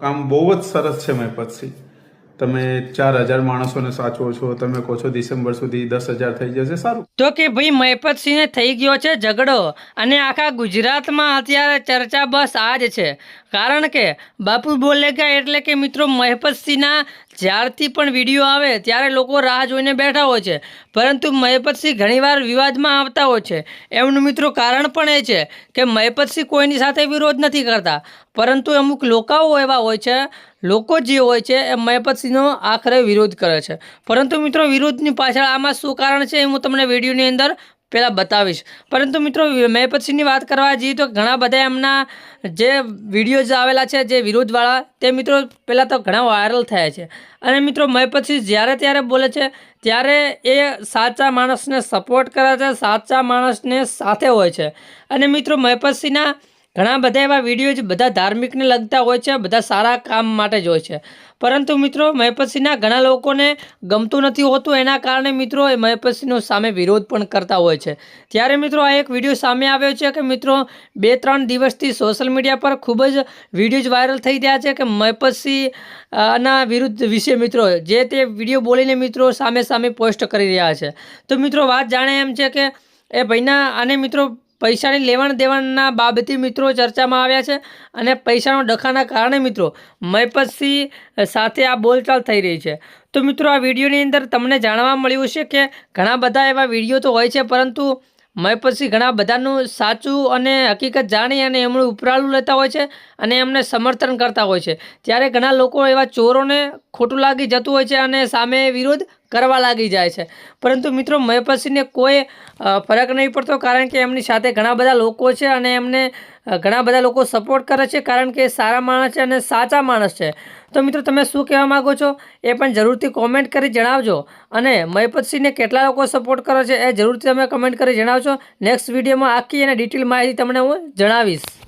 કામ બહુ જ સરસ છે મહેપતસિંહ। તમે 4000 માણસોને સાચવો છો, તમે કહો છો ડિસેમ્બર સુધી 10,000 થઈ જશે, સારું। તો કે ભાઈ મહેપતસિંહને થઈ ગયો છે ઝઘડો અને આખા ગુજરાતમાં અત્યારે ચર્ચા બસ આ જ છે। કારણ કે બાપુ બોલેગા એટલે કે મિત્રો મહેપતસિંહના જ્યારથી પણ વિડીયો આવે ત્યારે લોકો રાહ જોઈને બેઠા હોય છે, પરંતુ મહેપતસિંહ ઘણીવાર વિવાદમાં આવતા હોય છે। એમનું મિત્રો કારણ પણ એ છે કે મહેપતસિંહ કોઈની સાથે વિરોધ નથી કરતા, પરંતુ અમુક લોકોઓ એવા હોય છે, લોકો જે હોય છે એ મહેપતસિંહનો આખરે વિરોધ કરે છે। પરંતુ મિત્રો વિરોધની પાછળ આમાં શું કારણ છે એ હું તમને વિડીયોની અંદર પહેલાં બતાવીશ। પરંતુ મિત્રો મહેપતસિંહની વાત કરવા જઈએ તો ઘણા બધા એમના જે વિડીયોઝ આવેલા છે જે વિરોધવાળા, તે મિત્રો પહેલાં તો ઘણા વાયરલ થયા છે। અને મિત્રો મહેપતસિંહ જ્યારે ત્યારે બોલે છે ત્યારે એ સાચા માણસને સપોર્ટ કરે છે, સાચા માણસને સાથે હોય છે। અને મિત્રો મહેપતસિંહના ઘણા બધા એવા વિડીયો બધા ધાર્મિકને લગતા હોય છે, બધા સારા કામ માટે જ હોય છે। પરંતુ મિત્રો મહેપતસિંહના ઘણા લોકોને ગમતું નથી હોતું, એના કારણે મિત્રો એ મહેપતસિંહનો સામે વિરોધ પણ કરતા હોય છે। ત્યારે મિત્રો આ એક વિડીયો સામે આવ્યો છે કે મિત્રો 2-3 દિવસથી સોશિયલ મીડિયા પર ખૂબ જ વિડીયોઝ વાયરલ થઈ રહ્યા છે કે મહેપતસિંહ ના વિરુદ્ધ વિશે મિત્રો જે તે વિડીયો બોલીને મિત્રો સામે સામે પોસ્ટ કરી રહ્યા છે। તો મિત્રો વાત જાણે એમ છે કે એ ભાઈના આને મિત્રો પૈસાની લેવણ દેવણના બાબતે મિત્રો ચર્ચામાં આવ્યા છે, અને પૈસાનો ડખાના કારણે મિત્રો મહેપતસિંહ સાથે આ બોલચાલ થઈ રહી છે। તો મિત્રો આ વિડીયોની અંદર તમને જાણવા મળ્યું છે કે ઘણા બધા એવા વિડીયો તો હોય છે, પરંતુ મહેપતસિંહ ઘણા બધાનું સાચું અને હકીકત જાણી અને એમનું ઉપરાળું લેતા હોય છે અને એમને સમર્થન કરતા હોય છે। ત્યારે ઘણા લોકો એવા ચોરોને ખોટું લાગી જતું હોય છે અને સામે વિરોધ કરવા લાગી જાય છે, પરંતુ મિત્રો મહેપતસિંહને કોઈ ફરક નહીં પડતો, કારણ કે એમની સાથે ઘણા બધા લોકો છે અને એમને ઘણા બધા લોકો સપોર્ટ કરે છે, કારણ કે એ સારા માણસ છે અને સાચા માણસ છે। તો મિત્રો તમે શું કહેવા માગો છો એ પણ જરૂરથી કોમેન્ટ કરી જણાવજો, અને મહેપતસિંહને કેટલા લોકો સપોર્ટ કરે છે એ જરૂરથી તમે કમેન્ટ કરી જણાવજો। નેક્સ્ટ વિડીયોમાં આખી અને ડિટેલ માહિતી તમને હું જણાવીશ।